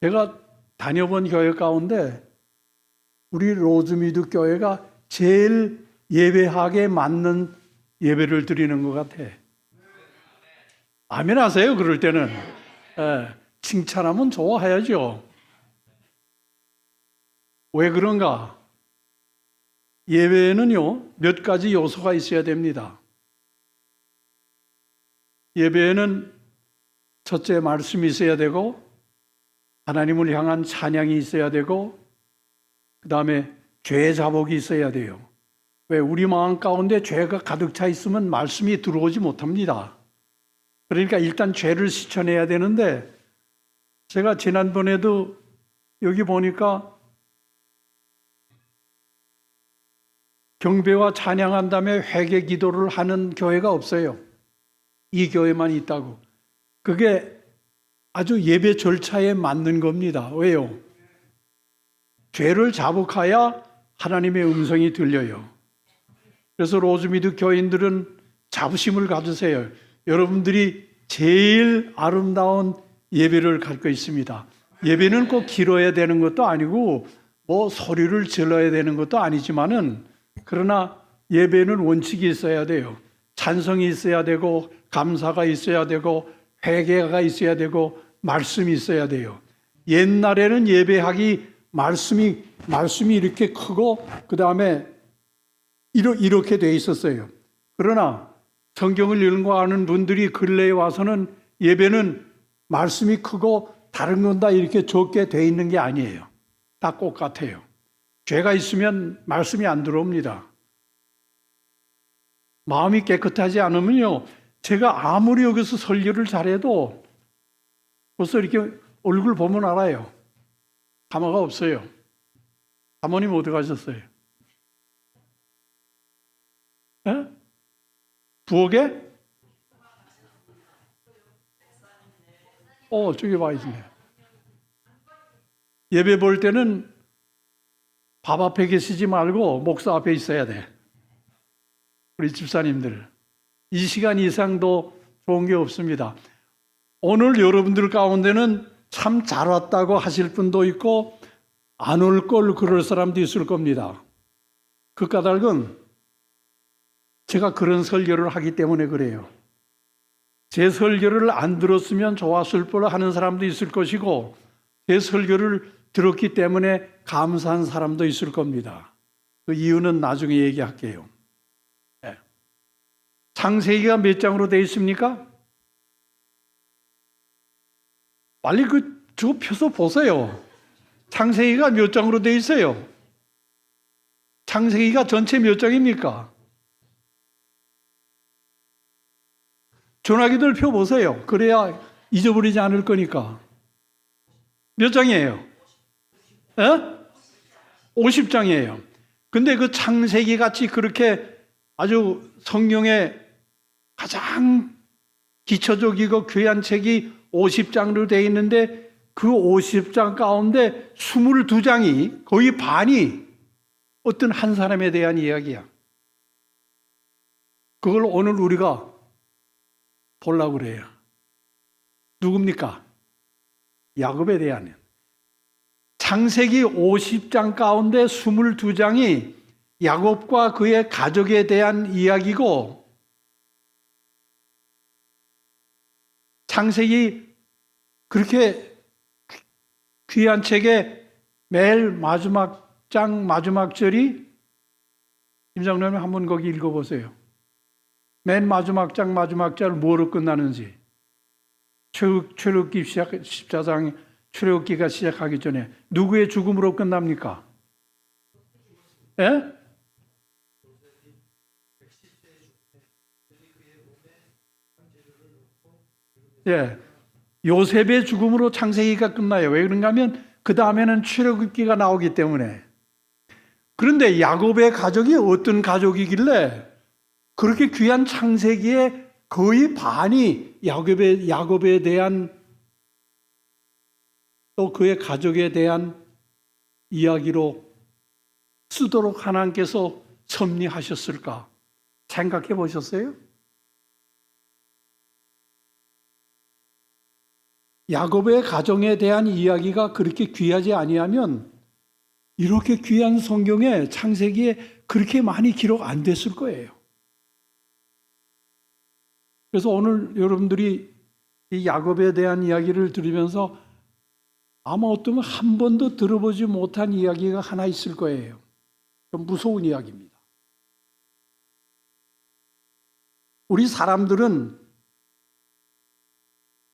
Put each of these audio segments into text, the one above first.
제가 다녀본 교회 가운데 우리 로즈미드 교회가 제일 예배하게 맞는 예배를 드리는 것 같아. 아멘 하세요, 그럴 때는. 칭찬하면 좋아해야죠. 왜 그런가? 예배에는요, 몇 가지 요소가 있어야 됩니다. 예배에는 첫째 말씀이 있어야 되고, 하나님을 향한 찬양이 있어야 되고, 그 다음에 죄 자복이 있어야 돼요. 왜? 우리 마음 가운데 죄가 가득 차 있으면 말씀이 들어오지 못합니다. 그러니까 일단 죄를 씻어내야 되는데, 제가 지난번에도 여기 보니까 경배와 찬양한 다음에 회개 기도를 하는 교회가 없어요. 이 교회만 있다고. 그게 아주 예배 절차에 맞는 겁니다. 왜요? 죄를 자복해야 하나님의 음성이 들려요. 그래서 로즈미드 교인들은 자부심을 가지세요. 여러분들이 제일 아름다운 예배를 갖고 있습니다. 예배는 꼭 길어야 되는 것도 아니고 뭐 소리를 질러야 되는 것도 아니지만은, 그러나 예배는 원칙이 있어야 돼요. 찬성이 있어야 되고, 감사가 있어야 되고, 회개가 있어야 되고, 말씀이 있어야 돼요. 옛날에는 예배하기 말씀이 이렇게 크고 그 다음에 이렇게 돼 있었어요. 그러나 성경을 연구하는 분들이 근래에 와서는 예배는 말씀이 크고 다른 건 다 이렇게 적게 돼 있는 게 아니에요. 다 똑같아요. 죄가 있으면 말씀이 안 들어옵니다. 마음이 깨끗하지 않으면요, 제가 아무리 여기서 설교를 잘해도 벌써 이렇게 얼굴 보면 알아요. 가마가 없어요. 사모님 어디 가셨어요? 에? 부엌에? 저기 와 있네. 예배 볼 때는 밥 앞에 계시지 말고 목사 앞에 있어야 돼. 우리 집사님들. 이 시간 이상도 좋은 게 없습니다. 오늘 여러분들 가운데는 참 잘 왔다고 하실 분도 있고 안 올 걸 그럴 사람도 있을 겁니다. 그 까닭은 제가 그런 설교를 하기 때문에 그래요. 제 설교를 안 들었으면 좋았을 뻔 하는 사람도 있을 것이고, 제 설교를 들었기 때문에 감사한 사람도 있을 겁니다. 그 이유는 나중에 얘기할게요. 창세기가 몇 장으로 되어 있습니까? 빨리 저거 펴서 보세요. 창세기가 몇 장으로 되어 있어요? 창세기가 전체 몇 장입니까? 전화기들 펴보세요. 그래야 잊어버리지 않을 거니까. 몇 장이에요? 50장이에요. 근데 그 창세기 같이 그렇게 아주 성경의 가장 기초적이고 귀한 책이 50장으로 되어 있는데, 그 50장 가운데 22장이, 거의 반이 어떤 한 사람에 대한 이야기야. 그걸 오늘 우리가 보려고 그래요. 누굽니까? 야곱에 대한. 창세기 50장 가운데 22장이 야곱과 그의 가족에 대한 이야기고, 창세기 그렇게 귀한 책의 매일 마지막 장 마지막 절이, 김장로님 한번 거기 읽어보세요. 맨 마지막 장 마지막 절 뭐로 끝나는지. 출애굽기 14장 출애굽기가 시작하기 전에 누구의 죽음으로 끝납니까? 예? 예. 요셉의 죽음으로 창세기가 끝나요. 왜 그런가 하면 그 다음에는 출애굽기가 나오기 때문에. 그런데 야곱의 가족이 어떤 가족이길래 그렇게 귀한 창세기의 거의 반이 야곱에 대한, 또 그의 가족에 대한 이야기로 쓰도록 하나님께서 섭리하셨을까? 생각해 보셨어요? 야곱의 가정에 대한 이야기가 그렇게 귀하지 아니하면 이렇게 귀한 성경에 창세기에 그렇게 많이 기록 안 됐을 거예요. 그래서 오늘 여러분들이 이 야곱에 대한 이야기를 들으면서 아마 어쩌면 한 번도 들어보지 못한 이야기가 하나 있을 거예요. 좀 무서운 이야기입니다. 우리 사람들은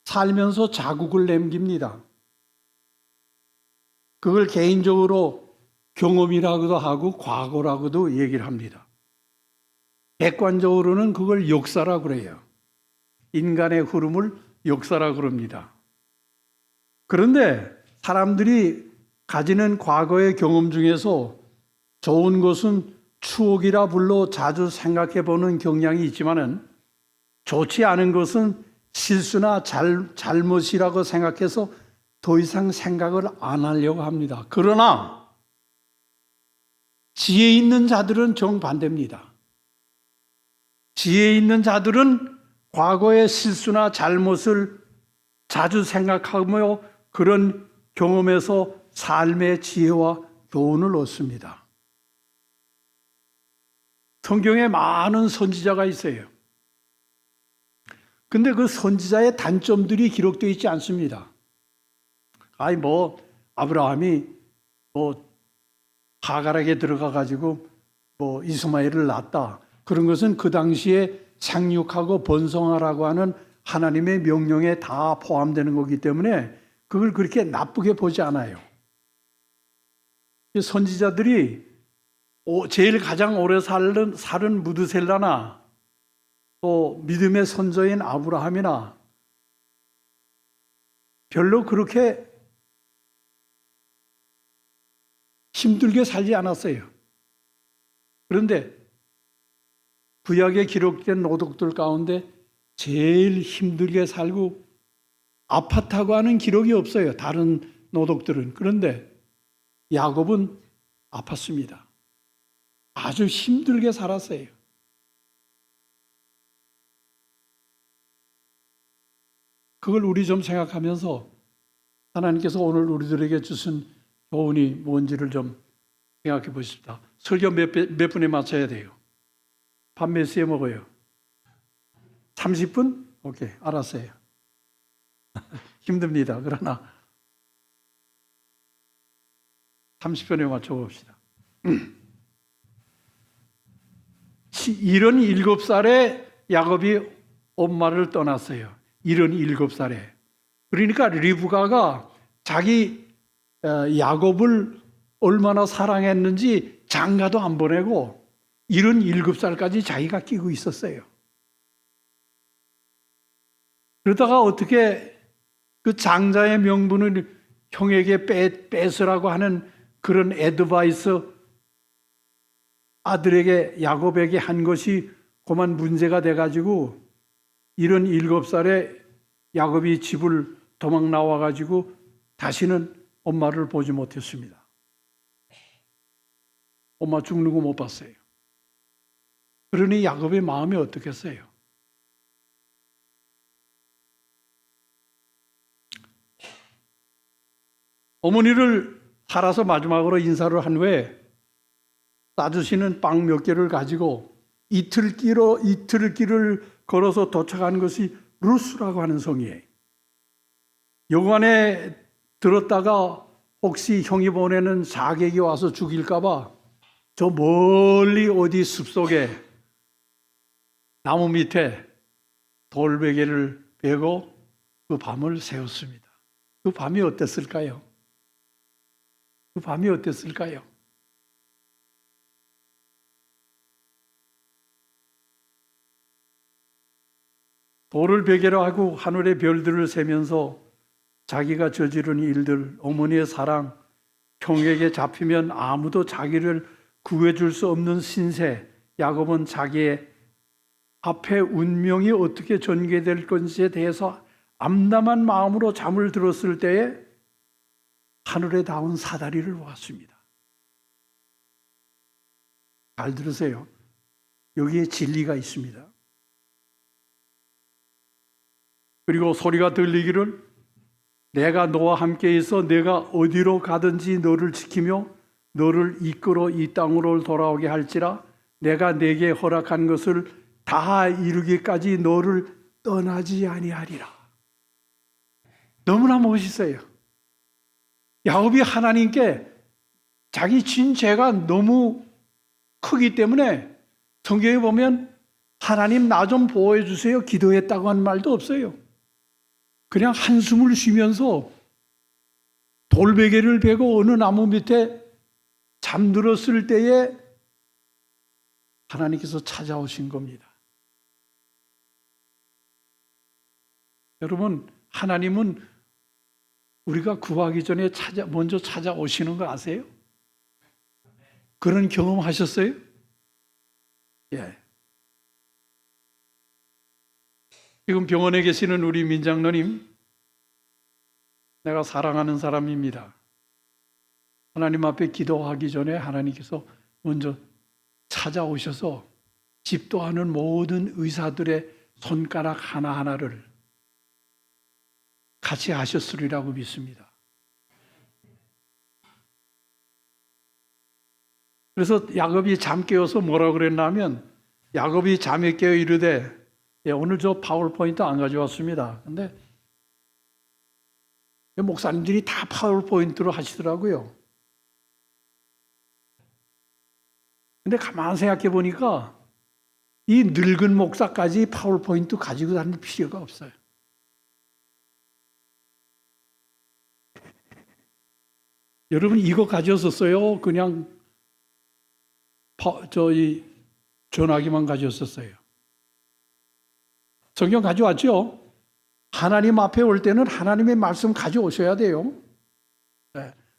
살면서 자국을 남깁니다. 그걸 개인적으로 경험이라고도 하고 과거라고도 얘기를 합니다. 객관적으로는 그걸 역사라고 그래요. 인간의 흐름을 역사라고 그럽니다. 그런데 사람들이 가지는 과거의 경험 중에서 좋은 것은 추억이라 불러 자주 생각해 보는 경향이 있지만은 좋지 않은 것은 실수나 잘못이라고 생각해서 더 이상 생각을 안 하려고 합니다. 그러나 지혜 있는 자들은 정반대입니다. 지혜 있는 자들은 과거의 실수나 잘못을 자주 생각하며 그런 경험에서 삶의 지혜와 교훈을 얻습니다. 성경에 많은 선지자가 있어요. 근데 그 선지자의 단점들이 기록되어 있지 않습니다. 아브라함이 하갈에게 들어가 가지고 이스마엘을 낳았다. 그런 것은 그 당시에 생육하고 번성하라고 하는 하나님의 명령에 다 포함되는 거기 때문에 그걸 그렇게 나쁘게 보지 않아요. 선지자들이 제일 가장 오래 살은 무드셀라나 또 믿음의 선조인 아브라함이나 별로 그렇게 힘들게 살지 않았어요. 그런데 구약에 기록된 노독들 가운데 제일 힘들게 살고 아팠다고 하는 기록이 없어요. 다른 노독들은. 그런데 야곱은 아팠습니다. 아주 힘들게 살았어요. 그걸 우리 좀 생각하면서 하나님께서 오늘 우리들에게 주신 교훈이 뭔지를 좀 생각해 보십시다. 설교 몇 분에 맞춰야 돼요? 밥 몇 시에 먹어요? 30분? 오케이, 알았어요. 힘듭니다. 그러나 30분에 맞춰봅시다. 77살에 야곱이 엄마를 떠났어요. 77살에. 그러니까 리브가가 자기 야곱을 얼마나 사랑했는지 장가도 안 보내고 77살까지 자기가 끼고 있었어요. 그러다가 어떻게 그 장자의 명분을 형에게 뺏으라고 하는 그런 애드바이스 아들에게 야곱에게 한 것이 그만 문제가 돼가지고 77살에 야곱이 집을 도망 나와가지고 다시는 엄마를 보지 못했습니다. 엄마 죽는 거 못 봤어요. 그러니 야곱의 마음이 어떻겠어요? 어머니를 살아서 마지막으로 인사를 한 후에 싸주시는 빵 몇 개를 가지고 이틀 길을 걸어서 도착한 것이 루스라고 하는 성이에요. 여관에 들었다가 혹시 형이 보내는 사객이 와서 죽일까 봐 저 멀리 어디 숲속에 나무 밑에 돌베개를 베고 그 밤을 새웠습니다. 그 밤이 어땠을까요? 그 밤이 어땠을까요? 돌을 베개로 하고 하늘의 별들을 세면서 자기가 저지른 일들, 어머니의 사랑, 형에게 잡히면 아무도 자기를 구해줄 수 없는 신세, 야곱은 자기의 앞에 운명이 어떻게 전개될 건지에 대해서 암담한 마음으로 잠을 들었을 때에 하늘에 닿은 사다리를 보았습니다. 잘 들으세요. 여기에 진리가 있습니다. 그리고 소리가 들리기를 내가 너와 함께 있어 내가 어디로 가든지 너를 지키며 너를 이끌어 이 땅으로 돌아오게 할지라. 내가 내게 허락한 것을 다 이루기까지 너를 떠나지 아니하리라. 너무나 멋있어요. 야곱이 하나님께 자기 진 죄가 너무 크기 때문에 성경에 보면 하나님 나 좀 보호해 주세요 기도했다고 한 말도 없어요. 그냥 한숨을 쉬면서 돌베개를 베고 어느 나무 밑에 잠들었을 때에 하나님께서 찾아오신 겁니다. 여러분, 하나님은 우리가 구하기 전에 먼저 찾아오시는 거 아세요? 그런 경험 하셨어요? 예. 지금 병원에 계시는 우리 민장로님, 내가 사랑하는 사람입니다. 하나님 앞에 기도하기 전에 하나님께서 먼저 찾아오셔서 집도하는 모든 의사들의 손가락 하나하나를 같이 하셨으리라고 믿습니다. 그래서 야곱이 잠 깨어서 뭐라고 그랬냐면, 야곱이 잠에 깨어 이르되, 오늘 저 파워포인트 안 가져왔습니다. 근데 목사님들이 다 파워포인트로 하시더라고요. 근데 가만 생각해 보니까 이 늙은 목사까지 파워포인트 가지고 다닐 필요가 없어요. 여러분 이거 가졌었어요? 그냥 전화기만 가졌었어요? 성경 가져왔죠? 하나님 앞에 올 때는 하나님의 말씀 가져오셔야 돼요.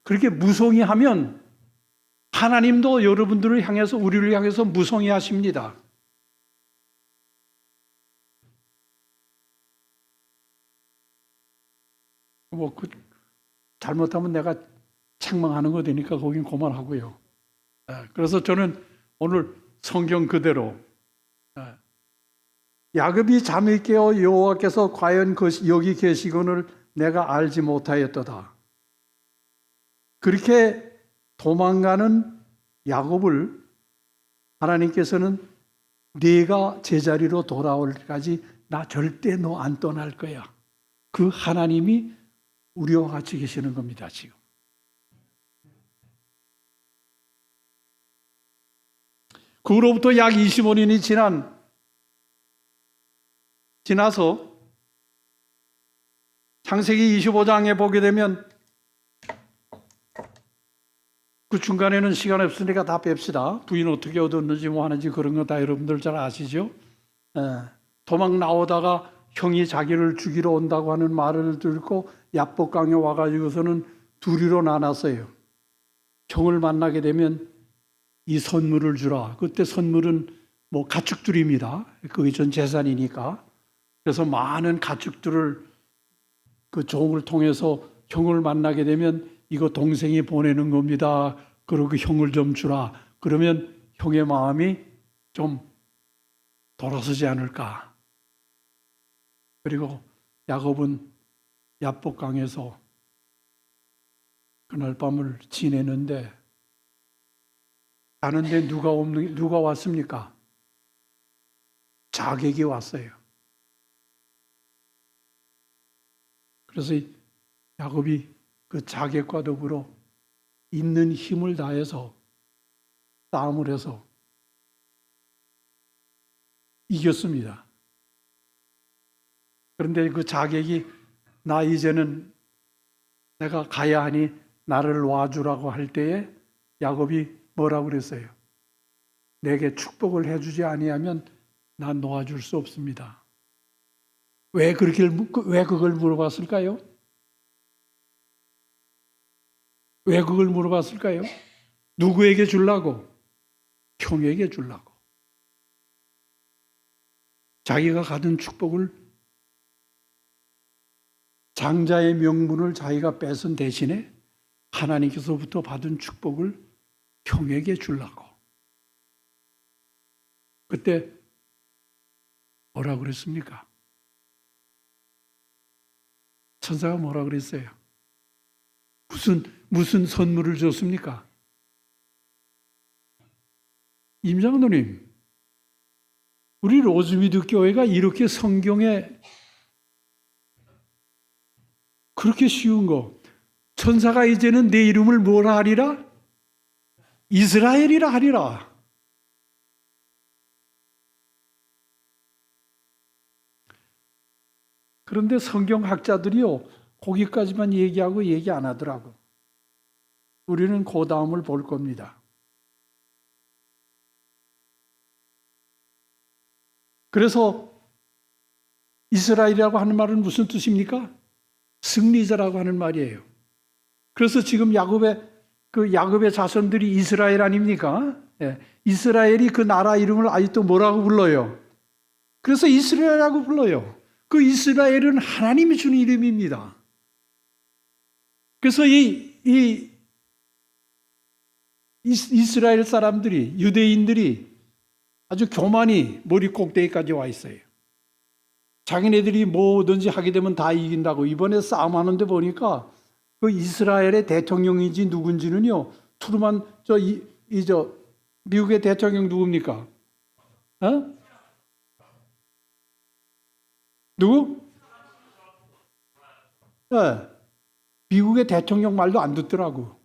그렇게 무성의하면 하나님도 여러분들을 향해서, 우리를 향해서 무성의 하십니다. 잘못하면 내가 책망하는 거 되니까 거긴 그만하고요. 그래서 저는 오늘 성경 그대로 야곱이 잠이 깨어 여호와께서 과연 여기 계시거늘 내가 알지 못하였도다. 그렇게 도망가는 야곱을 하나님께서는 네가 제자리로 돌아올 때까지 나 절대 너 안 떠날 거야. 그 하나님이 우리와 같이 계시는 겁니다, 지금. 그 후로부터 약 25년이 지나서 창세기 25장에 보게 되면, 그 중간에는 시간 없으니까 다 뺍시다. 부인 어떻게 얻었는지 뭐 하는지 그런 거 다 여러분들 잘 아시죠? 도망 나오다가 형이 자기를 죽이러 온다고 하는 말을 듣고 야복강에 와가지고서는 둘이로 나눴어요. 형을 만나게 되면 이 선물을 주라. 그때 선물은 뭐 가축들입니다. 그게 전 재산이니까. 그래서 많은 가축들을 그 종을 통해서 형을 만나게 되면 이거 동생이 보내는 겁니다. 그리고 그 형을 좀 주라. 그러면 형의 마음이 좀 돌아서지 않을까. 그리고 야곱은 야복강에서 그날 밤을 지내는데, 자는데 누가 왔습니까? 자객이 왔어요. 그래서 야곱이 그 자객과 더불어 있는 힘을 다해서 싸움을 해서 이겼습니다. 그런데 그 자객이 나 이제는 내가 가야 하니 나를 놔주라고 할 때에 야곱이 뭐라고 그랬어요? 내게 축복을 해주지 아니하면 난 놓아줄 수 없습니다. 왜 그걸 물어봤을까요? 왜 그걸 물어봤을까요? 누구에게 주려고? 형에게 주려고. 자기가 받은 축복을, 장자의 명분을 자기가 뺏은 대신에 하나님께서부터 받은 축복을 형에게 주려고. 그때 뭐라고 그랬습니까? 천사가 뭐라 그랬어요? 무슨 선물을 줬습니까? 임장로님, 우리 로즈미드 교회가 이렇게 성경에 그렇게 쉬운 거, 천사가 이제는 내 이름을 뭐라 하리라? 이스라엘이라 하리라. 그런데 성경학자들이요, 거기까지만 얘기하고 얘기 안 하더라고. 우리는 그 다음을 볼 겁니다. 그래서 이스라엘이라고 하는 말은 무슨 뜻입니까? 승리자라고 하는 말이에요. 그래서 지금 야곱의 자손들이 이스라엘 아닙니까? 예. 이스라엘이 그 나라 이름을 아직도 뭐라고 불러요? 그래서 이스라엘이라고 불러요. 그 이스라엘은 하나님이 주는 이름입니다. 그래서 이 이스라엘 사람들이, 유대인들이 아주 교만이 머리 꼭대기까지 와 있어요. 자기네들이 뭐든지 하게 되면 다 이긴다고. 이번에 싸움하는데 보니까 그 이스라엘의 대통령인지 누군지는요, 트루만, 미국의 대통령 누굽니까? 어? 누구? 네. 미국의 대통령 말도 안 듣더라고.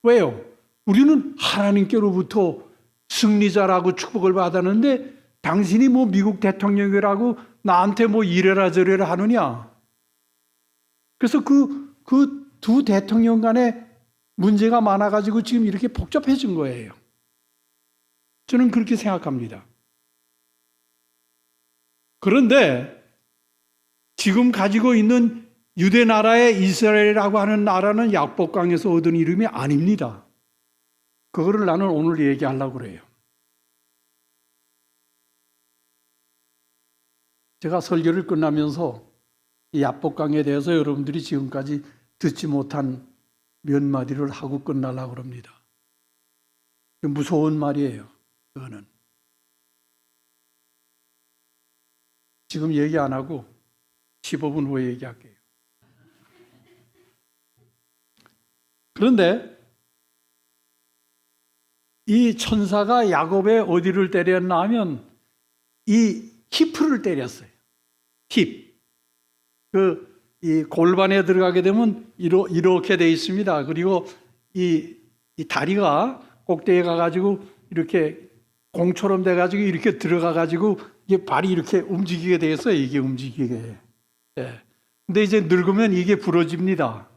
왜요? 우리는 하나님께로부터 승리자라고 축복을 받았는데 당신이 뭐 미국 대통령이라고 나한테 뭐 이래라 저래라 하느냐. 그래서 그 두 대통령 간에 문제가 많아가지고 지금 이렇게 복잡해진 거예요. 저는 그렇게 생각합니다. 그런데 지금 가지고 있는 유대 나라의 이스라엘이라고 하는 나라는 약복강에서 얻은 이름이 아닙니다. 그거를 나는 오늘 얘기하려고 그래요. 제가 설교를 끝나면서 이 약복강에 대해서 여러분들이 지금까지 듣지 못한 몇 마디를 하고 끝나려고 합니다. 무서운 말이에요. 그거는. 지금 얘기 안 하고 15분 후에 얘기할게요. 그런데 이 천사가 야곱의 어디를 때렸나 하면 이 히프를 때렸어요. 힙. 이 골반에 들어가게 되면 이렇게 돼 있습니다. 그리고 이 다리가 꼭대기에 가가지고 이렇게 공처럼 돼가지고 이렇게 들어가가지고 이게 발이 이렇게 움직이게 돼 있어요. 이게 움직이게. 예. 근데 이제 늙으면 이게 부러집니다.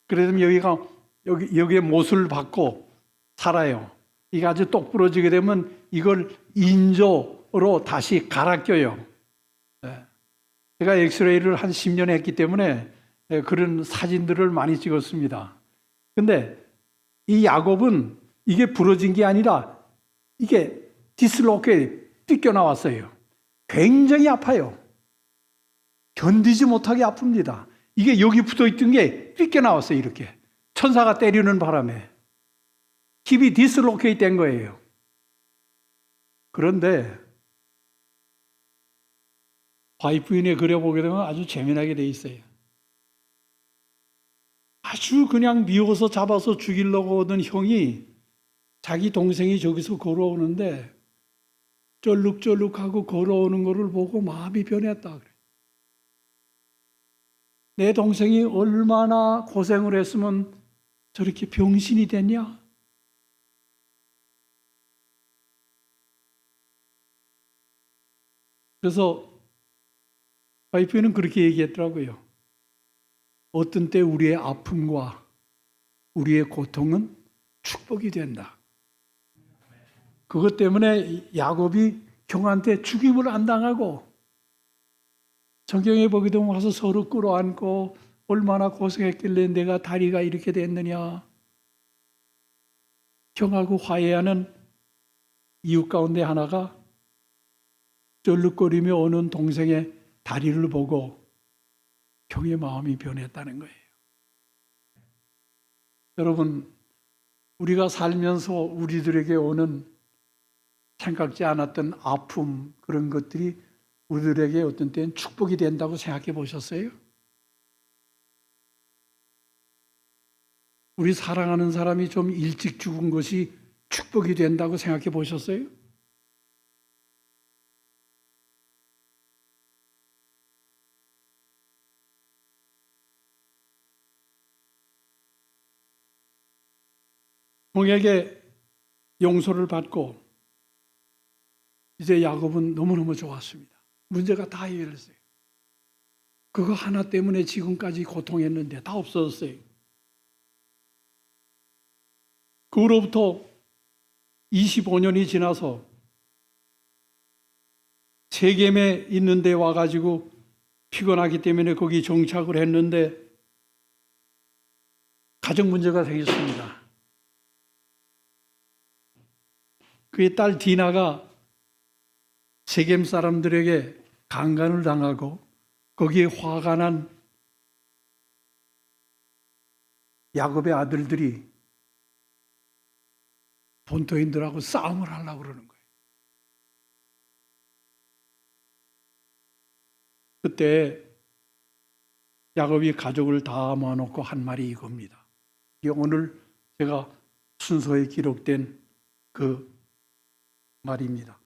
그래서 여기에 못을 받고 살아요. 이게 아주 똑 부러지게 되면 이걸 인조로 다시 갈아 껴요. 제가 엑스레이를 한 10년 했기 때문에 그런 사진들을 많이 찍었습니다. 근데 이 야곱은 이게 부러진 게 아니라 이게 디슬로케 삐껴나왔어요. 굉장히 아파요. 견디지 못하게 아픕니다. 이게 여기 붙어있던 게 삐껴나왔어요. 이렇게. 천사가 때리는 바람에. 힙이 디슬로케이 된 거예요. 그런데 와이프인에 그려보게 되면 아주 재미나게 돼 있어요. 아주 그냥 미워서 잡아서 죽이려고 오던 형이 자기 동생이 저기서 걸어오는데 쩔룩쩔룩하고 걸어오는 것을 보고 마음이 변했다 그래. 내 동생이 얼마나 고생을 했으면 저렇게 병신이 됐냐? 그래서 와이프는 그렇게 얘기했더라고요. 어떤 때 우리의 아픔과 우리의 고통은 축복이 된다. 그것 때문에 야곱이 형한테 죽임을 안 당하고 성경에 보게 되면 와서 서로 끌어안고 얼마나 고생했길래 내가 다리가 이렇게 됐느냐. 형하고 화해하는 이유 가운데 하나가 쩔룩거리며 오는 동생의 다리를 보고 형의 마음이 변했다는 거예요. 여러분, 우리가 살면서 우리들에게 오는 생각지 않았던 아픔, 그런 것들이 우리들에게 어떤 때는 축복이 된다고 생각해 보셨어요? 우리 사랑하는 사람이 좀 일찍 죽은 것이 축복이 된다고 생각해 보셨어요? 동에게 용서를 받고 이제 야곱은 너무너무 좋았습니다. 문제가 다 해결했어요. 그거 하나 때문에 지금까지 고통했는데 다 없어졌어요. 그 후로부터 25년이 지나서 세겜에 있는 데 와가지고 피곤하기 때문에 거기 정착을 했는데 가정 문제가 생겼습니다. 그의 딸 디나가 세겜 사람들에게 강간을 당하고 거기에 화가 난 야곱의 아들들이 본토인들하고 싸움을 하려고 그러는 거예요. 그때 야곱이 가족을 다 모아놓고 한 말이 이겁니다. 이게 오늘 제가 순서에 기록된 그 말입니다.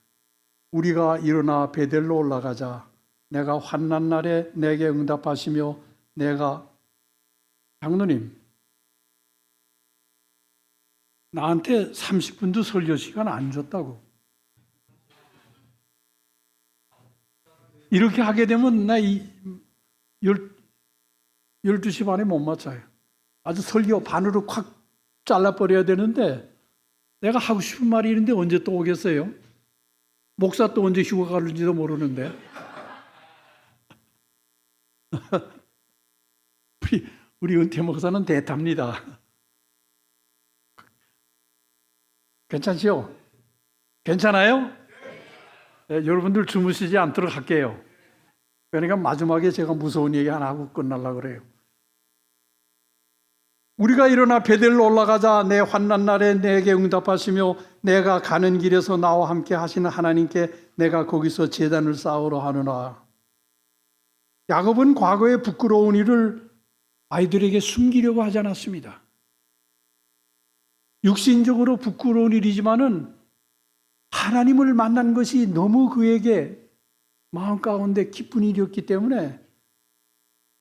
우리가 일어나 베델로 올라가자. 내가 환난 날에 내게 응답하시며 내가 장로님 나한테 30분도 설교 시간 안 줬다고. 이렇게 하게 되면 나 12시 반에 못 맞춰요. 아주 설교 반으로 콱 잘라버려야 되는데 내가 하고 싶은 말이 있는데 언제 또 오겠어요? 목사 또 언제 휴가 가는지도 모르는데. 우리 은퇴 목사는 대답니다. 괜찮지요? 괜찮아요? 네, 여러분들 주무시지 않도록 할게요. 그러니까 마지막에 제가 무서운 얘기 하나 하고 끝나려고 그래요. 우리가 일어나 베델로 올라가자. 내 환난 날에 내게 응답하시며 내가 가는 길에서 나와 함께 하시는 하나님께 내가 거기서 제단을 쌓으러 하느라. 야곱은 과거의 부끄러운 일을 아이들에게 숨기려고 하지 않았습니다. 육신적으로 부끄러운 일이지만은 하나님을 만난 것이 너무 그에게 마음 가운데 기쁜 일이었기 때문에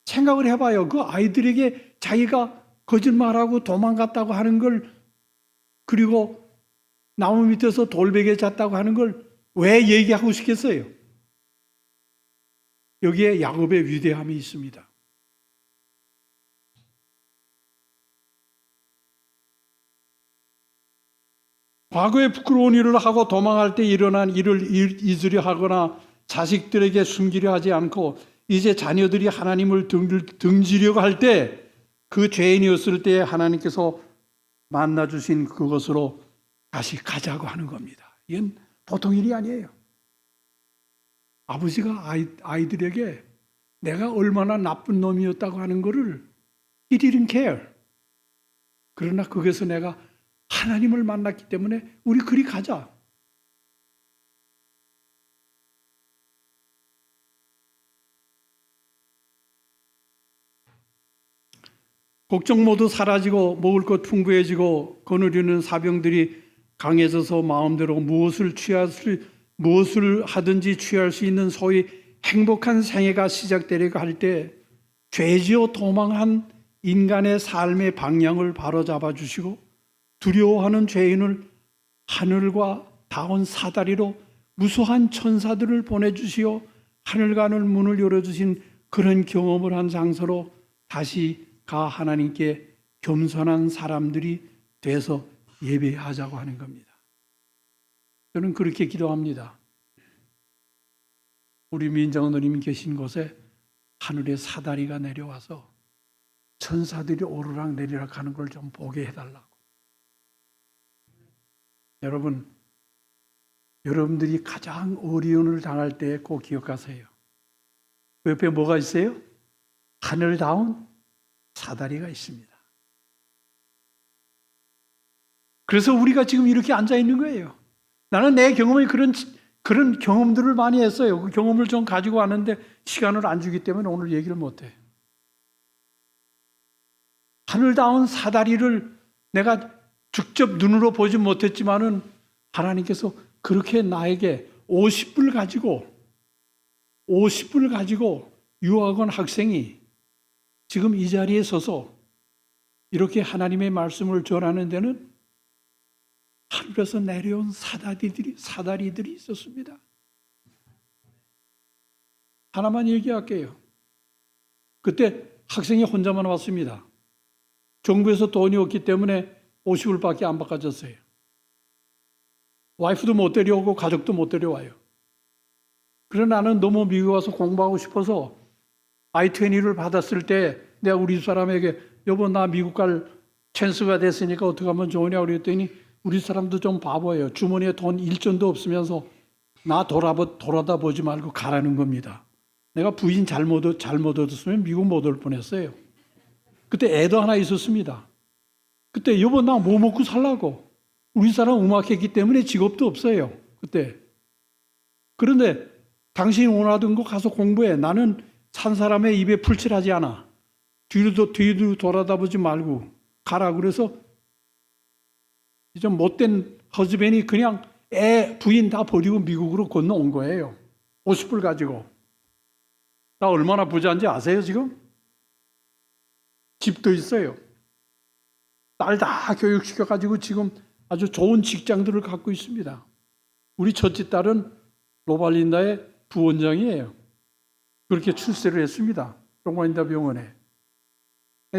생각을 해봐요. 그 아이들에게 자기가 거짓말하고 도망갔다고 하는 걸, 그리고 나무 밑에서 돌베개 잤다고 하는 걸 왜 얘기하고 싶겠어요? 여기에 야곱의 위대함이 있습니다. 과거에 부끄러운 일을 하고 도망할 때 일어난 일을 잊으려 하거나 자식들에게 숨기려 하지 않고 이제 자녀들이 하나님을 등지려고 할 때 그 죄인이었을 때 하나님께서 만나주신 그것으로 다시 가자고 하는 겁니다. 이건 보통 일이 아니에요. 아버지가 아이들에게 내가 얼마나 나쁜 놈이었다고 하는 것을 he didn't care. 그러나 거기서 내가 하나님을 만났기 때문에 우리 그리 가자. 걱정 모두 사라지고 먹을 것 풍부해지고 거느리는 사병들이 강해져서 마음대로 무엇을 하든지 취할 수 있는 소위 행복한 생애가 시작되려고 할 때 죄지어 도망한 인간의 삶의 방향을 바로잡아 주시고 두려워하는 죄인을 하늘과 닿은 사다리로 무수한 천사들을 보내주시어 하늘과 하늘 문을 열어주신 그런 경험을 한 장소로 다시 가 하나님께 겸손한 사람들이 돼서 예배하자고 하는 겁니다. 저는 그렇게 기도합니다. 우리 민정노님 계신 곳에 하늘의 사다리가 내려와서 천사들이 오르락 내리락 하는 걸 좀 보게 해달라고. 여러분들이 가장 어려움을 당할 때 꼭 기억하세요. 그 옆에 뭐가 있어요? 하늘다운 사다리가 있습니다. 그래서 우리가 지금 이렇게 앉아 있는 거예요. 나는 내 경험이 그런 경험들을 많이 했어요. 그 경험을 좀 가지고 왔는데 시간을 안 주기 때문에 오늘 얘기를 못 해요. 하늘 닿은 사다리를 내가 직접 눈으로 보지 못했지만은 하나님께서 그렇게 나에게 50불 가지고 유학원 학생이 지금 이 자리에 서서 이렇게 하나님의 말씀을 전하는 데는 하늘에서 내려온 사다리들이 있었습니다. 하나만 얘기할게요. 그때 학생이 혼자만 왔습니다. 정부에서 돈이 없기 때문에 50불밖에 안 바꿔줬어요. 와이프도 못 데려오고 가족도 못 데려와요. 그러나 나는 너무 미국 와서 공부하고 싶어서 I-20를 받았을 때 내가 우리 사람에게 여보 나 미국 갈 찬스가 됐으니까 어떻게 하면 좋으냐고 그랬더니 우리 사람도 좀 바보예요. 주머니에 돈 1전도 없으면서 나 돌아다 보지 말고 가라는 겁니다. 내가 부인 잘못 얻었으면 미국 못 올 뻔했어요. 그때 애도 하나 있었습니다. 그때 여보 나 뭐 먹고 살라고. 우리 사람 음악했기 때문에 직업도 없어요. 그때. 그런데 당신이 원하던 거 가서 공부해. 나는 산 사람의 입에 풀칠하지 않아. 뒤도 돌아다 보지 말고 가라. 그래서 좀 못된 허즈밴이 그냥 부인 다 버리고 미국으로 건너온 거예요. 50불 가지고. 나 얼마나 부자인지 아세요 지금? 집도 있어요. 딸 다 교육시켜가지고 지금 아주 좋은 직장들을 갖고 있습니다. 우리 첫째 딸은 로발린다의 부원장이에요. 그렇게 출세를 했습니다. 로발린다 병원에.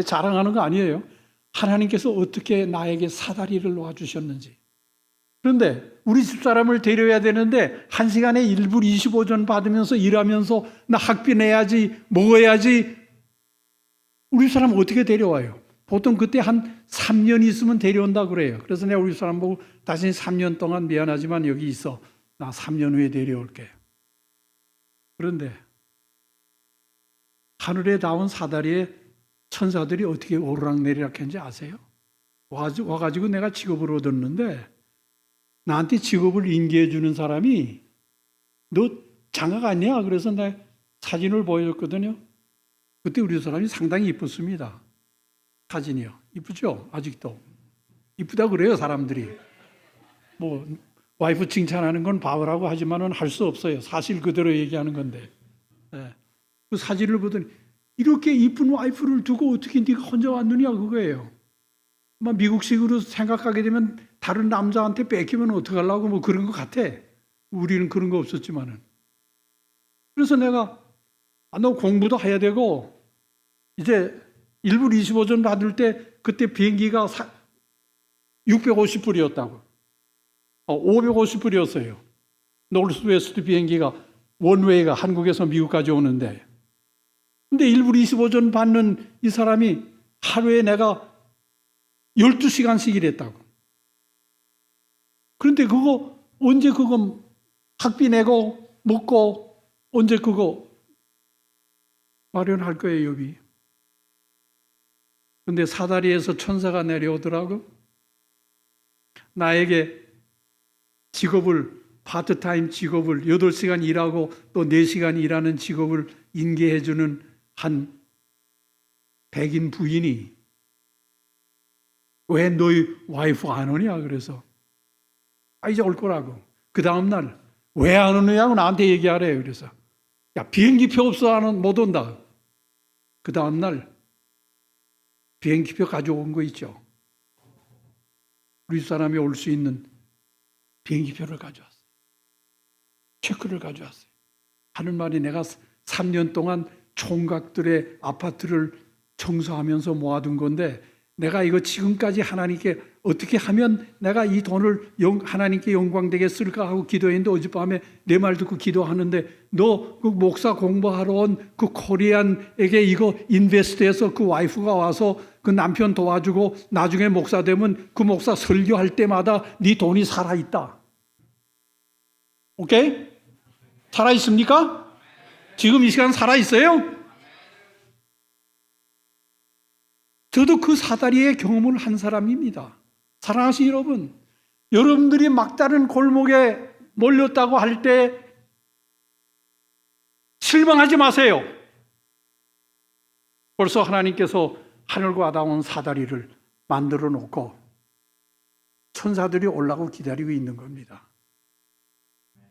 자랑하는 거 아니에요. 하나님께서 어떻게 나에게 사다리를 놓아주셨는지. 그런데 우리 집사람을 데려야 되는데 1시간에 1불 25전 받으면서 일하면서 나 학비 내야지 먹어야지. 우리 사람 어떻게 데려와요? 보통 그때 한 3년 있으면 데려온다 그래요. 그래서 내가 우리 사람 보고 다시 3년 동안 미안하지만 여기 있어. 나 3년 후에 데려올게. 그런데 하늘에 닿은 사다리에 천사들이 어떻게 오르락내리락 했는지 아세요? 와가지고 내가 직업을 얻었는데 나한테 직업을 인계해 주는 사람이 너 장학 아니야? 그래서 내가 사진을 보여줬거든요. 그때 우리 사람이 상당히 이뻤습니다. 사진이요. 이쁘죠? 아직도. 이쁘다 그래요 사람들이. 뭐 와이프 칭찬하는 건 바보라고 하지만은 할 수 없어요. 사실 그대로 얘기하는 건데. 네. 그 사진을 보더니 이렇게 이쁜 와이프를 두고 어떻게 네가 혼자 왔느냐 그거예요. 막 미국식으로 생각하게 되면 다른 남자한테 뺏기면 어떡하려고 뭐 그런 것 같아. 우리는 그런 거 없었지만은. 그래서 내가 너 공부도 해야 되고 이제 1불 25전 받을 때 그때 비행기가 650불이었다고. 550불이었어요. 노스웨스트 비행기가 원웨이가 한국에서 미국까지 오는데. 근데 1불 25전 받는 이 사람이 하루에 내가 12시간씩 일했다고. 그런데 그거 언제 그거 학비 내고 먹고 언제 그거 마련할 거예요, 여비. 그런데 사다리에서 천사가 내려오더라고. 나에게 직업을 파트타임 직업을 8시간 일하고 또 4시간 일하는 직업을 인계해 주는 한 백인 부인이 왜 너희 와이프 안 오냐 그래서 이제 올 거라고. 그 다음 날 왜 안 오느냐고 나한테 얘기하래요. 그래서 야 비행기표 없어 하는 못 온다. 그 다음 날 비행기표 가져온 거 있죠. 우리 사람이 올 수 있는 비행기표를 가져왔어요. 체크를 가져왔어요. 하는 말이 내가 3년 동안 총각들의 아파트를 청소하면서 모아둔 건데 내가 이거 지금까지 하나님께 어떻게 하면 내가 이 돈을 하나님께 영광되게 쓸까 하고 기도했는데 어젯밤에 내 말 듣고 기도하는데 너 그 목사 공부하러 온 그 코리안에게 이거 인베스트해서 그 와이프가 와서 그 남편 도와주고 나중에 목사 되면 그 목사 설교할 때마다 네 돈이 살아있다. 오케이? 살아있습니까? 지금 이 시간 살아있어요? 저도 그 사다리의 경험을 한 사람입니다. 사랑하신 여러분, 여러분들이 막다른 골목에 몰렸다고 할 때 실망하지 마세요. 벌써 하나님께서 하늘과 닿은 사다리를 만들어 놓고 천사들이 올라오고 기다리고 있는 겁니다.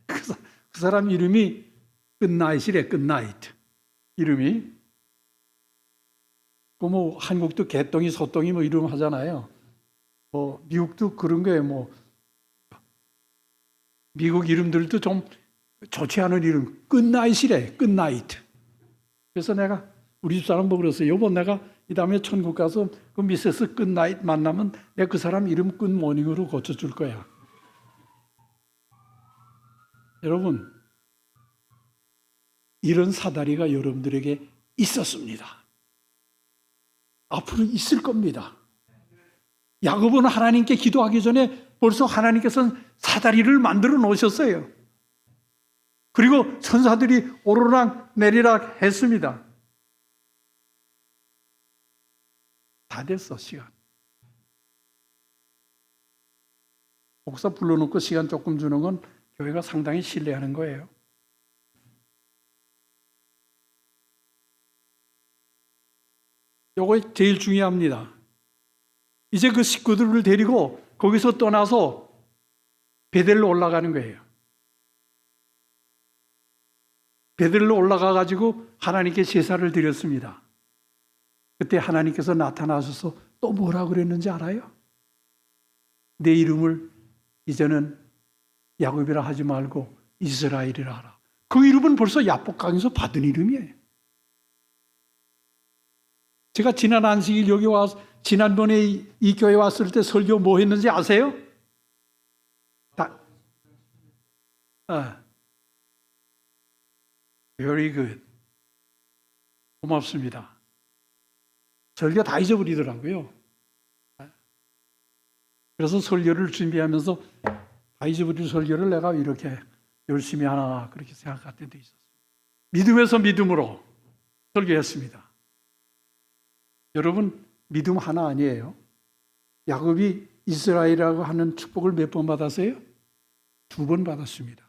그 사람 이름이 끝나잇이래. 끝나잇 이름이. 뭐 한국도 개똥이 소똥이 뭐 이름 하잖아요. 미국도 그런 거예요. 뭐 미국 이름들도 좀 좋지 않은 이름. 끝나잇이래. 끝나잇. 그래서 내가 우리 집사람 보고 그랬어요. 여보, 내가 이 다음에 천국 가서 그 미세스 끝나잇 만나면 내가 그 사람 이름 끝모닝으로 고쳐줄 거야. 여러분, 이런 사다리가 여러분들에게 있었습니다. 앞으로 있을 겁니다. 야곱은 하나님께 기도하기 전에 벌써 하나님께서는 사다리를 만들어 놓으셨어요. 그리고 천사들이 오르락 내리락 했습니다. 다 됐어, 시간. 목사 불러놓고 시간 조금 주는 건 교회가 상당히 신뢰하는 거예요. 요거 제일 중요합니다. 이제 그 식구들을 데리고 거기서 떠나서 베델로 올라가는 거예요. 베델로 올라가 가지고 하나님께 제사를 드렸습니다. 그때 하나님께서 나타나셔서 또 뭐라 그랬는지 알아요? 내 이름을 이제는 야곱이라 하지 말고 이스라엘이라 하라. 그 이름은 벌써 야복강에서 받은 이름이에요. 제가 지난 안식일 여기 와서 지난번에 이 교회 왔을 때 설교 뭐 했는지 아세요? Very good. 고맙습니다. 설교 다 잊어버리더라고요. 그래서 설교를 준비하면서 다 잊어버린 설교를 내가 이렇게 열심히 하나 그렇게 생각할 때도 있었어요. 믿음에서 믿음으로 설교했습니다. 여러분, 믿음 하나 아니에요. 야곱이 이스라엘이라고 하는 축복을 몇 번 받았어요? 2번 받았습니다.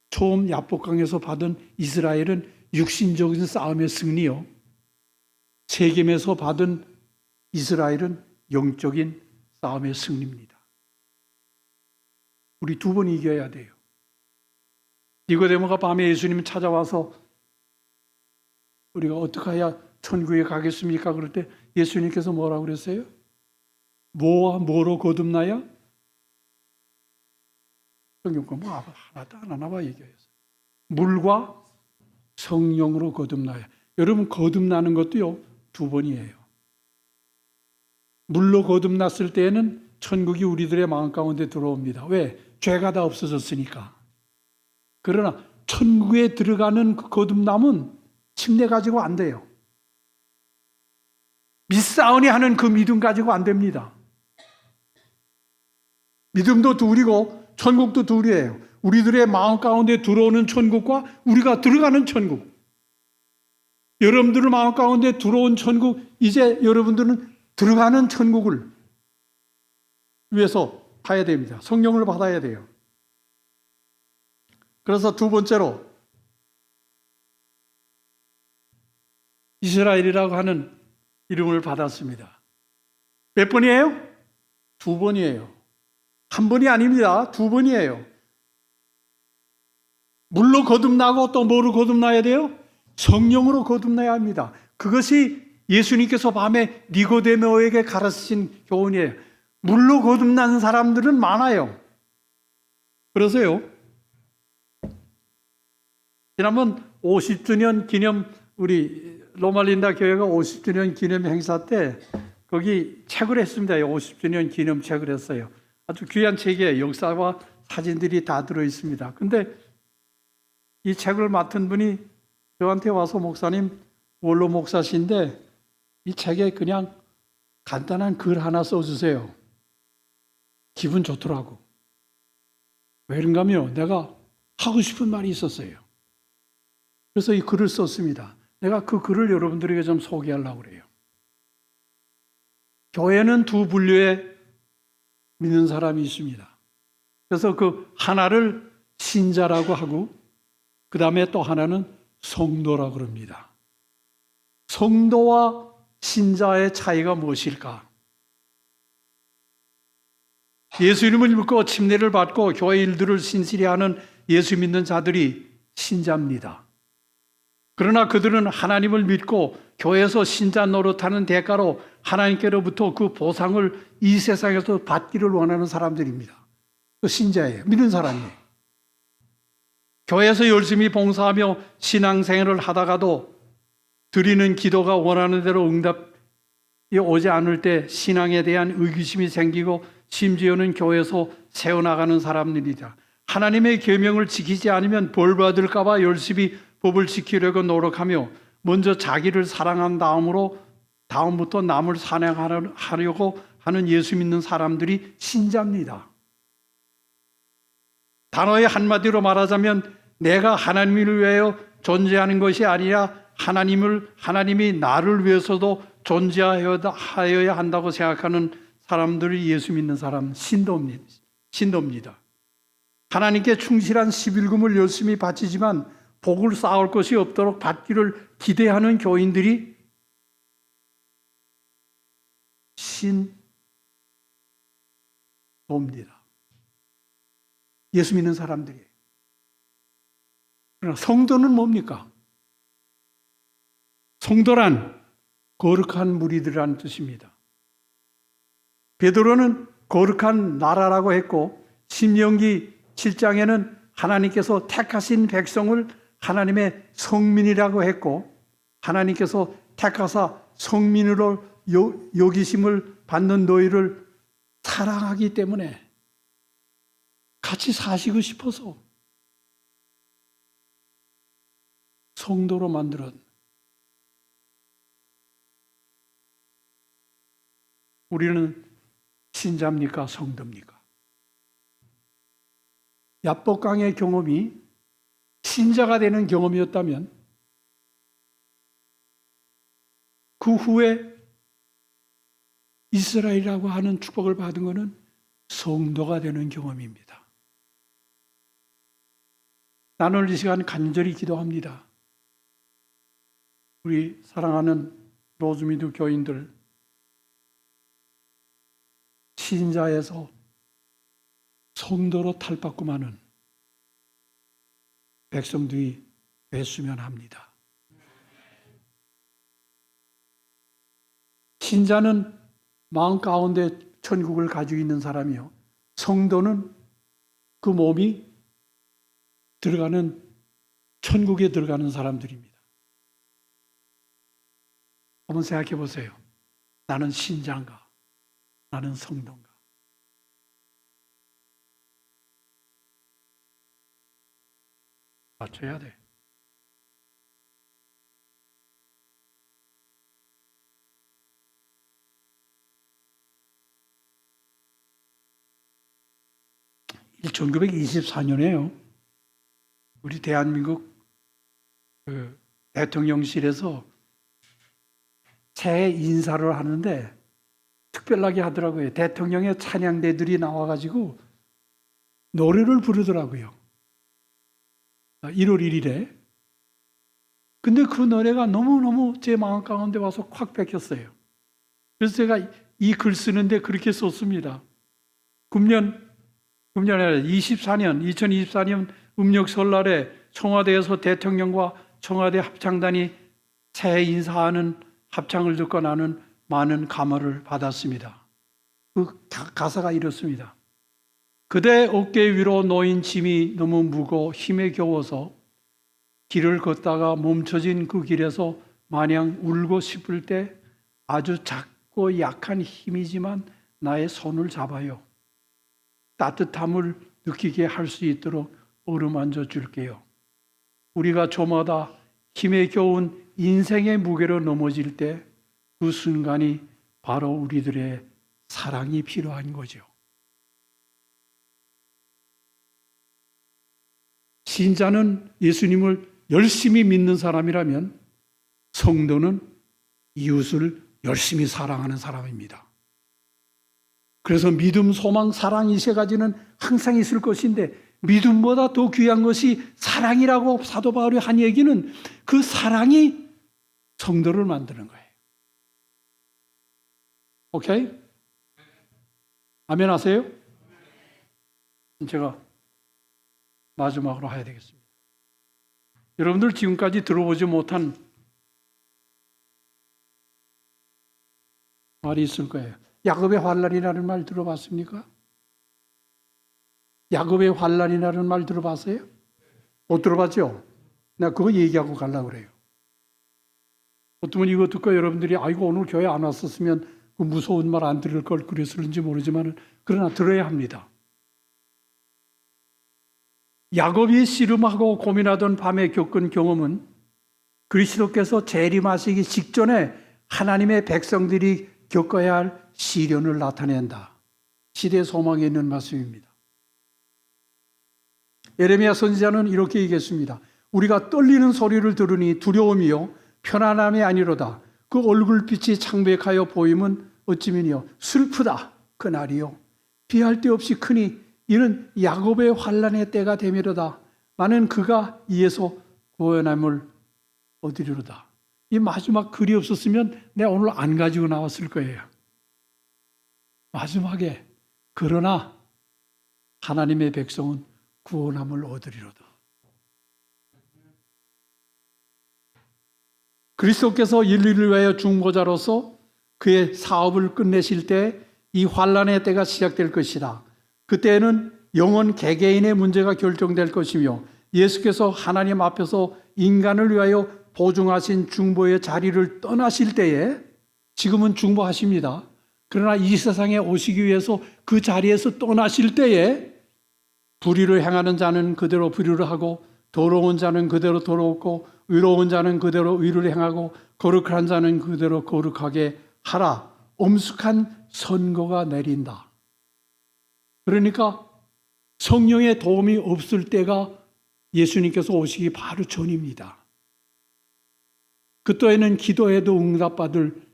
처음 야복강에서 받은 이스라엘은 육신적인 싸움의 승리요. 세겜에서 받은 이스라엘은 영적인 싸움의 승리입니다. 우리 2번 이겨야 돼요. 니고데모가 밤에 예수님이 찾아와서 우리가 어떻게 해야 천국에 가겠습니까? 그럴 때 예수님께서 뭐라고 그랬어요? 뭐와 뭐로 거듭나야? 성경과 뭐 하나도 안 하나봐 얘기해요. 물과 성령으로 거듭나야. 여러분, 거듭나는 것도요 2번이에요. 물로 거듭났을 때에는 천국이 우리들의 마음 가운데 들어옵니다. 왜? 죄가 다 없어졌으니까. 그러나 천국에 들어가는 그 거듭남은 침례 가지고 안 돼요. 믿사오니 하는 그 믿음 가지고 안 됩니다. 믿음도 둘이고 천국도 둘이에요. 우리들의 마음 가운데 들어오는 천국과 우리가 들어가는 천국. 여러분들 마음 가운데 들어온 천국, 이제 여러분들은 들어가는 천국을 위해서 가야 됩니다. 성령을 받아야 돼요. 그래서 2번째로 이스라엘이라고 하는 이름을 받았습니다. 몇 번이에요? 2번이에요. 1번이 아닙니다. 2번이에요. 물로 거듭나고 또 뭐로 거듭나야 돼요? 성령으로 거듭나야 합니다. 그것이 예수님께서 밤에 니고데모에게 가르치신 교훈이에요. 물로 거듭나는 사람들은 많아요. 그러세요. 지난번 50주년 기념, 우리 로말린다 교회가 50주년 기념 행사 때 거기 책을 했습니다. 50주년 기념 책을 했어요. 아주 귀한 책이에요. 역사와 사진들이 다 들어있습니다. 근데 이 책을 맡은 분이 저한테 와서 목사님, 원로 목사신데 이 책에 그냥 간단한 글 하나 써주세요. 기분 좋더라고. 왜 그런가 하면 내가 하고 싶은 말이 있었어요. 그래서 이 글을 썼습니다. 내가 그 글을 여러분들에게 좀 소개하려고 그래요. 교회는 2 분류의 믿는 사람이 있습니다. 그래서 그 하나를 신자라고 하고 그 다음에 또 하나는 성도라고 그럽니다. 성도와 신자의 차이가 무엇일까? 예수 이름을 믿고 침례를 받고 교회 일들을 신실히 하는 예수 믿는 자들이 신자입니다. 그러나 그들은 하나님을 믿고 교회에서 신자 노릇하는 대가로 하나님께로부터 그 보상을 이 세상에서 받기를 원하는 사람들입니다. 그 신자예요. 믿는 사람이에요. 교회에서 열심히 봉사하며 신앙생활을 하다가도 드리는 기도가 원하는 대로 응답이 오지 않을 때 신앙에 대한 의구심이 생기고 심지어는 교회에서 세워나가는 사람들이다. 하나님의 계명을 지키지 않으면 벌 받을까 봐 열심히 법을 지키려고 노력하며 먼저 자기를 사랑한 다음부터 남을 사랑하려고 하는 예수 믿는 사람들이 신자입니다. 단어의 한마디로 말하자면 내가 하나님을 위하여 존재하는 것이 아니라 하나님이 나를 위해서도 존재하여야 한다고 생각하는 사람들이 예수 믿는 사람, 신도입니다. 하나님께 충실한 11금을 열심히 바치지만 복을 쌓을 것이 없도록 받기를 기대하는 교인들이 신도입니다. 예수 믿는 사람들이에요. 그러나 성도는 뭡니까? 성도란 거룩한 무리들이라는 뜻입니다. 베드로는 거룩한 나라라고 했고 신명기 7장에는 하나님께서 택하신 백성을 하나님의 성민이라고 했고 하나님께서 택하사 성민으로 여기심을 받는 너희를 사랑하기 때문에 같이 사시고 싶어서 성도로 만들었. 우리는 신자입니까? 성도입니까? 야복강의 경험이 신자가 되는 경험이었다면 그 후에 이스라엘이라고 하는 축복을 받은 것은 성도가 되는 경험입니다. 나는 이 시간 간절히 기도합니다. 우리 사랑하는 로즈미드 교인들 신자에서 성도로 탈바꿈하는 백성들이 됐으면 합니다. 신자는 마음 가운데 천국을 가지고 있는 사람이요. 성도는 그 몸이 들어가는 천국에 들어가는 사람들입니다. 한번 생각해 보세요. 나는 신자인가? 나는 성도인가? 맞춰야 돼. (1924년에요) 우리 대한민국 대통령실에서 새해 인사를 하는데 특별하게 하더라고요. 대통령의 찬양대들이 나와가지고 노래를 부르더라고요. 1월 1일에. 근데 그 노래가 너무너무 제 마음 가운데 와서 확 뺏겼어요. 그래서 제가 이 글 쓰는데 그렇게 썼습니다. 금년 2024년 음력 설날에 청와대에서 대통령과 청와대 합창단이 새해 인사하는 합창을 듣고 나는 많은 감화를 받았습니다. 그 가사가 이렇습니다. 그대 어깨 위로 놓인 짐이 너무 무거워 힘에 겨워서 길을 걷다가 멈춰진 그 길에서 마냥 울고 싶을 때 아주 작고 약한 힘이지만 나의 손을 잡아요. 따뜻함을 느끼게 할 수 있도록 어루만져 줄게요. 우리가 저마다 힘에 겨운 인생의 무게로 넘어질 때 그 순간이 바로 우리들의 사랑이 필요한 거죠. 신자는 예수님을 열심히 믿는 사람이라면 성도는 이웃을 열심히 사랑하는 사람입니다. 그래서 믿음, 소망, 사랑 이 세 가지는 항상 있을 것인데 믿음보다 더 귀한 것이 사랑이라고 사도 바울이 한 얘기는 그 사랑이 성도를 만드는 거예요. 오케이? 아멘 하세요? 제가 마지막으로 해야 되겠습니다. 여러분들 지금까지 들어보지 못한 말이 있을 거예요. 야곱의 환란이라는 말 들어봤습니까? 야곱의 환란이라는 말 들어봤어요? 못 들어봤죠? 내가 그거 얘기하고 가려고 그래요. 어쩌면 이거 듣고 여러분들이 아이고 오늘 교회 안 왔었으면 그 무서운 말 안 들을 걸 그랬을지 모르지만 그러나 들어야 합니다. 야곱이 씨름하고 고민하던 밤에 겪은 경험은 그리스도께서 재림하시기 직전에 하나님의 백성들이 겪어야 할 시련을 나타낸다. 시대의 소망이 있는 말씀입니다. 예레미야 선지자는 이렇게 얘기했습니다. 우리가 떨리는 소리를 들으니 두려움이요 편안함이 아니로다. 그 얼굴빛이 창백하여 보임은 어찌미니요 슬프다. 그날이요 비할 데 없이 크니 이는 야곱의 환란의 때가 되미로다. 나는 그가 이에서 구원함을 얻으리로다. 이 마지막 글이 없었으면 내가 오늘 안 가지고 나왔을 거예요. 마지막에 그러나 하나님의 백성은 구원함을 얻으리로다. 그리스도께서 인류를 위하여 중보자로서 그의 사업을 끝내실 때 이 환란의 때가 시작될 것이다. 그때는 영원 개개인의 문제가 결정될 것이며 예수께서 하나님 앞에서 인간을 위하여 보증하신 중보의 자리를 떠나실 때에 지금은 중보하십니다. 그러나 이 세상에 오시기 위해서 그 자리에서 떠나실 때에 불의를 행하는 자는 그대로 불의를 하고 더러운 자는 그대로 더럽고 의로운 자는 그대로 의를 행하고 거룩한 자는 그대로 거룩하게 하라. 엄숙한 선고가 내린다. 그러니까 성령의 도움이 없을 때가 예수님께서 오시기 바로 전입니다. 그때에는 기도해도 응답받을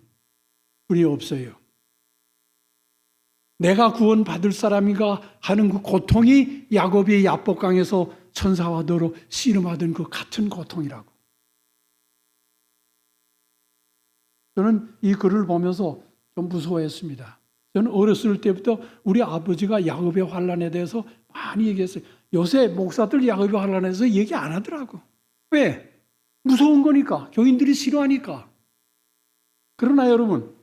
분이 없어요. 내가 구원받을 사람인가 하는 그 고통이 야곱이 야복강에서 천사와 너로 씨름하던 그 같은 고통이라고. 저는 이 글을 보면서 좀 무서워했습니다. 저는 어렸을 때부터 우리 아버지가 야곱의 환란에 대해서 많이 얘기했어요. 요새 목사들 야곱의 환란에 대해서 얘기 안 하더라고. 왜? 무서운 거니까. 교인들이 싫어하니까. 그러나 여러분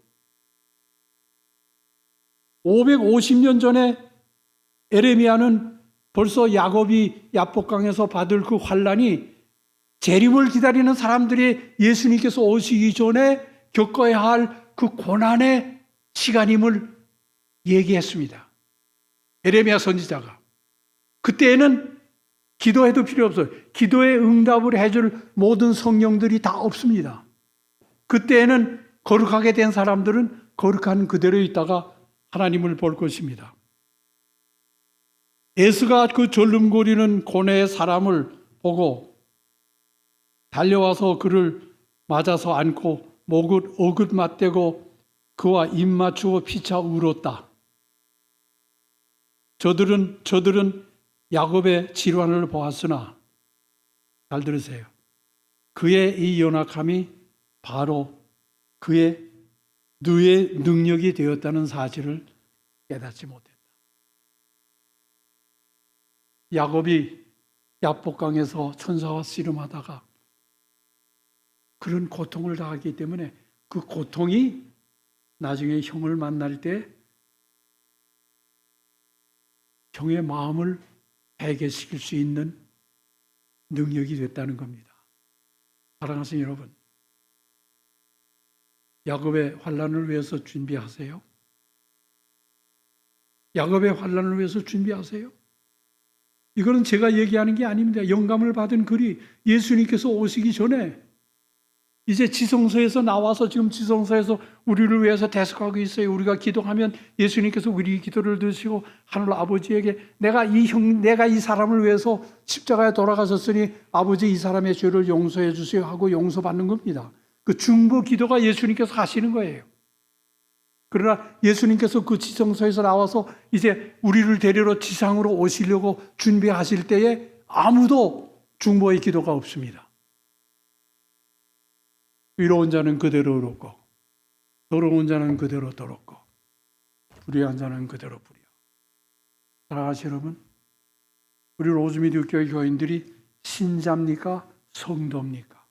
550년 전에 에레미야는 벌써 야곱이 야복강에서 받을 그 환란이 재림을 기다리는 사람들이 예수님께서 오시기 전에 겪어야 할 그 고난의 시간임을 얘기했습니다. 에레미야 선지자가. 그때에는 기도해도 필요 없어요. 기도에 응답을 해줄 모든 성령들이 다 없습니다. 그때에는 거룩하게 된 사람들은 거룩한 그대로 있다가 하나님을 볼 것입니다. 에스가 그 절름거리는 고뇌의 사람을 보고 달려와서 그를 맞아서 안고 목을 어긋 맞대고 그와 입 맞추어 피차 울었다. 저들은 야곱의 질환을 보았으나 잘 들으세요. 그의 이 연약함이 바로 그의 누의 능력이 되었다는 사실을 깨닫지 못했다. 야곱이 야복강에서 천사와 씨름하다가 그런 고통을 당하기 때문에 그 고통이 나중에 형을 만날 때 형의 마음을 해결시킬 수 있는 능력이 됐다는 겁니다. 사랑하는 여러분, 야곱의 환란을 위해서 준비하세요. 야곱의 환란을 위해서 준비하세요. 이거는 제가 얘기하는 게 아닙니다. 영감을 받은 글이 예수님께서 오시기 전에 이제 지성소에서 나와서 지금 지성소에서 우리를 위해서 대속하고 있어요. 우리가 기도하면 예수님께서 우리 기도를 들으시고 하늘 아버지에게 내가 이 사람을 위해서 십자가에 돌아가셨으니 아버지 이 사람의 죄를 용서해 주세요 하고 용서받는 겁니다. 그 중보 기도가 예수님께서 하시는 거예요. 그러나 예수님께서 그 지성소에서 나와서 이제 우리를 데리러 지상으로 오시려고 준비하실 때에 아무도 중보의 기도가 없습니다. 의로운 자는 그대로 의롭고 더러운 자는 그대로 더럽고 불의한 자는 그대로 불의하고. 사랑하시는 여러분, 우리 로즈미디어 교회 교인들이 신자입니까? 성도입니까?